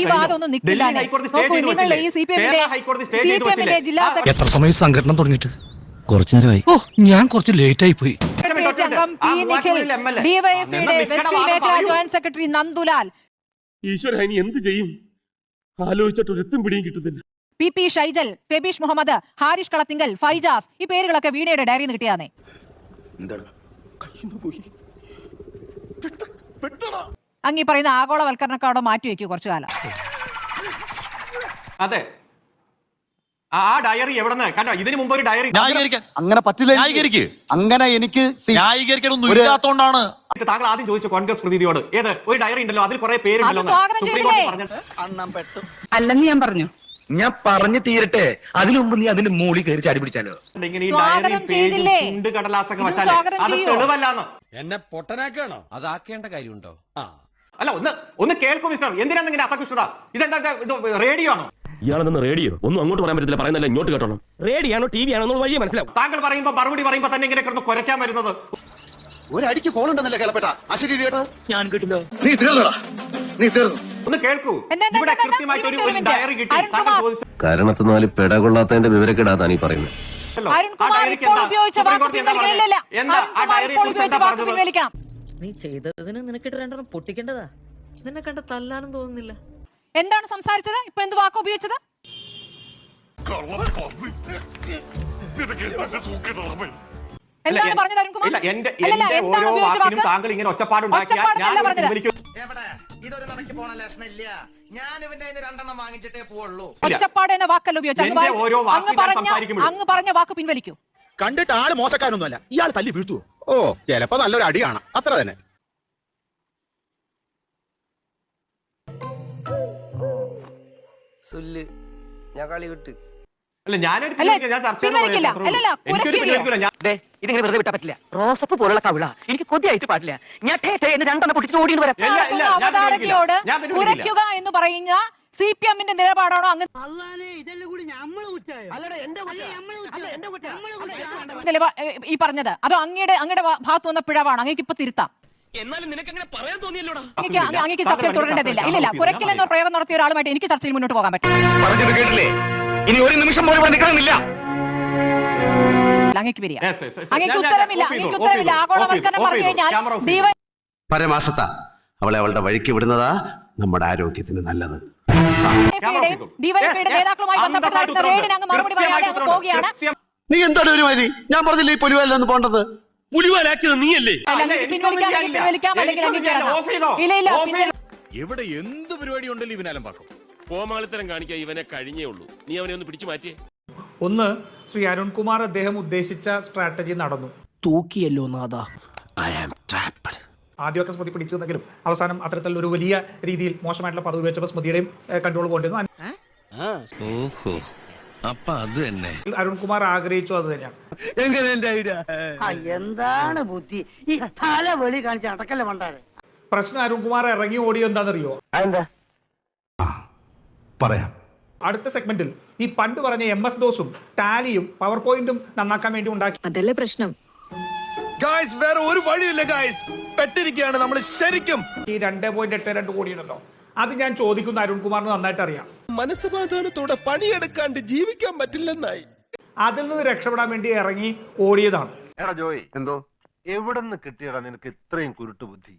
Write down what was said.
ഈ വാദം ഒന്നും നിൽക്കില്ല. നിങ്ങൾ ഈ CPM-ന്റെ ജില്ലാ എത്ര സമയം സംഘടന തുടങ്ങിയിട്ട്? കുറച്ചു നേരമായി. ഓ, ഞാൻ കുറച്ച് ലേറ്റ് ആയി പോയി. അംഗം പി. നിഖിൽ, ഡിവൈഎഫ്ഐയുടെ വെസ്റ്റ് മേഖലാ ജോയിന്റ് സെക്രട്ടറി നന്ദുലാൽ, ഈശ്വര ഇനി എന്ത് ചെയ്യും ആലോചിച്ചിട്ട് ഒരു എത്തും പിടിയും കിട്ടുന്നില്ല. PP ഷൈജൽ, ഫെബീഷ് മുഹമ്മദ്, ഹാരിഷ് കളത്തിങ്കൽ, ഫൈജാസ്, ഈ പേരുകളൊക്കെ വീണയുടെ ഡയറിയിൽ നിന്ന് കിട്ടിയാന്നേ. അങ്ങീ പറയുന്ന ആഗോളവൽക്കരണക്കാടോ മാറ്റിവെക്കൂ കുറച്ചു കാലം. അതെ, ആ ഡയറി എവിടെന്ന് കണ്ടോ? ഇതിനു മുമ്പ് ഒരു ഡയറി അങ്ങനെ പറ്റില്ല. അങ്ങനെ എനിക്ക് ാണ് താങ്കൾ ആദ്യം ചോദിച്ചു കോൺഗ്രസ് പ്രതിനിധിയോട്, ഏത് ഒരു ഡയറി ഉണ്ടല്ലോ അതിൽ കുറെ പേരുണ്ടല്ലോ. അല്ലെന്ന് ഞാൻ പറഞ്ഞു. ഞാൻ പറഞ്ഞു തീരട്ടെ, അതിനു മുമ്പ് നീ അതിന്റെ മൂളി കയറി ചാടി പിടിച്ചാലോ. എന്നെ പൊട്ടനാക്കാണോ? അതാക്കേണ്ട കാര്യമുണ്ടോ? അല്ല, ഒന്ന് കേൾക്കൂ മിസ്റ്റർ, എന്തിനാണ് ഇങ്ങനെ അസഹിഷ്ണുത? ഇതെന്താ റേഡിയോ ആണോ? ഇയാളെന്ന് റേഡിയോ ഒന്നും അങ്ങോട്ട് പറയാൻ പറ്റില്ല, പറയുന്നല്ല ഇങ്ങോട്ട് കേട്ടോ. റേഡിയോ ആണോ TV ആണോ വഴിയെ മനസ്സിലാവും. താങ്കൾ പറയുമ്പോ മറുപടി പറയുമ്പോ തന്നെ ഇങ്ങനെ കിടന്ന് കുരയ്ക്കാൻ വരുന്നത്. ഒരടിക്ക് കോളുണ്ടെന്നല്ലേ കേളപ്പെട്ട അശരീ ഞാൻ കേട്ടില്ലോ. നീ തീർന്നടാ, നീ തീർന്നു. ഒന്ന് കേൾക്കൂ, ഇവിടെ കൃത്യമായിട്ട് ഒരു ഡയറി കിട്ടി. താങ്കൾ ചോദിച്ചു കാരണത്തിനാല് പെടകൊള്ളാത്തതിന്റെ വിവരക്കെടാതാണ് ഈ പറയുന്നത്. നീ ചെയ്തതിന് നിനക്കിട്ട് രണ്ടെണ്ണം പൊട്ടിക്കേണ്ടതാ. നിന്നെ കണ്ട തല്ലാനും തോന്നുന്നില്ല. എന്താണ് സംസാരിച്ചത്? ഇപ്പൊ എന്ത് വാക്ക് ഉപയോഗിച്ചത്? എന്താണ് പറഞ്ഞത് അരുൺകുമാർ? താങ്കൾ ഇങ്ങനെ ഒച്ചപ്പാടുണ്ടാക്കിയാൽ ഒച്ചപ്പാട് എന്ന വാക്കല്ല ഉപയോഗിച്ചത്. അങ്ങ് പറഞ്ഞ വാക്ക് പിൻവലിക്കൂ. കണ്ടിട്ട് ആള് മോശക്കാരൊന്നുമല്ല, ഇയാൾ തല്ലി വീഴ്ത്തുവോ? ഓ, ചിലപ്പോ നല്ലൊരു അടിയാണ്, അത്ര തന്നെ. ഞാൻ കളി വിട്ട് ഇതിങ്ങനെ വെറുതെ വിട്ടാ പറ്റില്ല. റോസപ്പ് പോലുള്ള കവിള എനിക്ക് കൊതിയായിട്ട് പാടില്ല. ഞാൻ രണ്ടെണ്ണം പൊട്ടിച്ച് ഓടി വരാം. അവതാരകയോട് കുറയ്ക്കുക എന്ന് പറയുന്ന CPM-ന്റെ നിലപാടാണോ അങ്ങ് ഈ പറഞ്ഞത്? അതോ അങ്ങയുടെ ഭാഗത്ത് വന്ന പിഴവാണ്? അങ്ങേക്ക് ഇപ്പൊ തിരുത്താം. അങ്ങേക്ക് ചർച്ചയിൽ തുടരേണ്ടതില്ല. ഇല്ല, കുറയ്ക്കലെന്ന പ്രയോഗം നടത്തിയ ഒരാളുമായിട്ട് എനിക്ക് ചർച്ചയിൽ മുന്നോട്ട് പോകാൻ പറ്റും. ഇനി ഒരു നിമിഷം പോലും നിൽക്കണമെന്നില്ല. അങ്ങേക്ക് വരിക. അങ്ങേക്ക് ഉത്തരമില്ല. ആഗോളവൽക്കരണം പറഞ്ഞു കഴിഞ്ഞാൽ പരമാസത്ത അവളെ അവളുടെ വഴിക്ക് വിടുന്നതാ നമ്മുടെ ആരോഗ്യത്തിന് നല്ലത്. ഡിവൈഎഫ്ഐയുടെ നേതാക്കളുമായി ബന്ധപ്പെട്ട റെയ്ഡിന് അങ്ങ് മറുപടി പറയാതെ അങ്ങ് പോവുകയാണ്. നീ എന്താണ് ഒരു വരി? ഞാൻ പറഞ്ഞില്ലേ ഈ പുലിവാലൊന്ന് പോണ്ടത്. പുലിവാലാക്കിയത് നീയല്ലേ? ഇവിടെ എന്ത് പരിപാടി ഉണ്ടല്ലോ ഇവനാലും പാക്കും. കോമാളിത്തരം കാണിക്കാൻ ഇവനെ കഴിഞ്ഞേ ഉള്ളൂ. നീ അവനെ ഒന്ന് പിടിച്ചു മാറ്റിയേ. ഒന്ന്, ശ്രീ അരുൺകുമാർ അദ്ദേഹം ഉദ്ദേശിച്ച സ്ട്രാറ്റജി നടന്നു. തൂക്കിയല്ലോ നാദാ. I am trapped. ആദ്യമൊക്കെ സ്മൃതി പിടിച്ചെന്നെങ്കിലും അവസാനം അത്തരത്തിൽ ഒരു വലിയ രീതിയിൽ മോശമായിട്ടുള്ള പദവി ഉപയോഗിച്ചപ്പോൾ സ്മൃതിയുടെയും കൺട്രോൾ കൊണ്ടിരുന്നു. അരുൺകുമാർ ആഗ്രഹിച്ചു അത് തന്നെയാണ്. എന്താണ് ബുദ്ധി ഈ തല വെളി കാണിച്ച അടക്കല്ലേ മണ്ടാരെ? പ്രശ്നം അരുൺകുമാർ ഇറങ്ങി ഓടിയോ എന്താണെന്നറിയോ? പറയാം. അടുത്ത സെഗ്മെന്റിൽ ഈ പണ്ട് പറഞ്ഞ MS DOS-ഉം ടാലിയും പവർ പോയിന്റും നന്നാക്കാൻ വേണ്ടി ഉണ്ടാക്കി. അതല്ലേ പ്രശ്നം. വേറെ ഒരു വഴിയില്ല ഗായ്സ്, പെട്ടിരിക്കുകയാണ് നമ്മൾ ശരിക്കും. ഈ 2.82 കോടിയുണ്ടല്ലോ, അത് ഞാൻ ചോദിക്കുന്ന അരുൺകുമാറിന് നന്നായിട്ട് അറിയാം. മനസ്സമാധാനത്തോടെ പണിയെടുക്കാണ്ട് ജീവിക്കാൻ പറ്റില്ലെന്നായി. അതിൽ നിന്ന് രക്ഷപ്പെടാൻ വേണ്ടി ഇറങ്ങി ഓടിയതാണ്. എടാ ജോയ്, എന്തോ എവിടെ നിന്ന് കിട്ടിയടാ നിനക്ക് ഇത്രയും കുരുട്ട് ബുദ്ധി?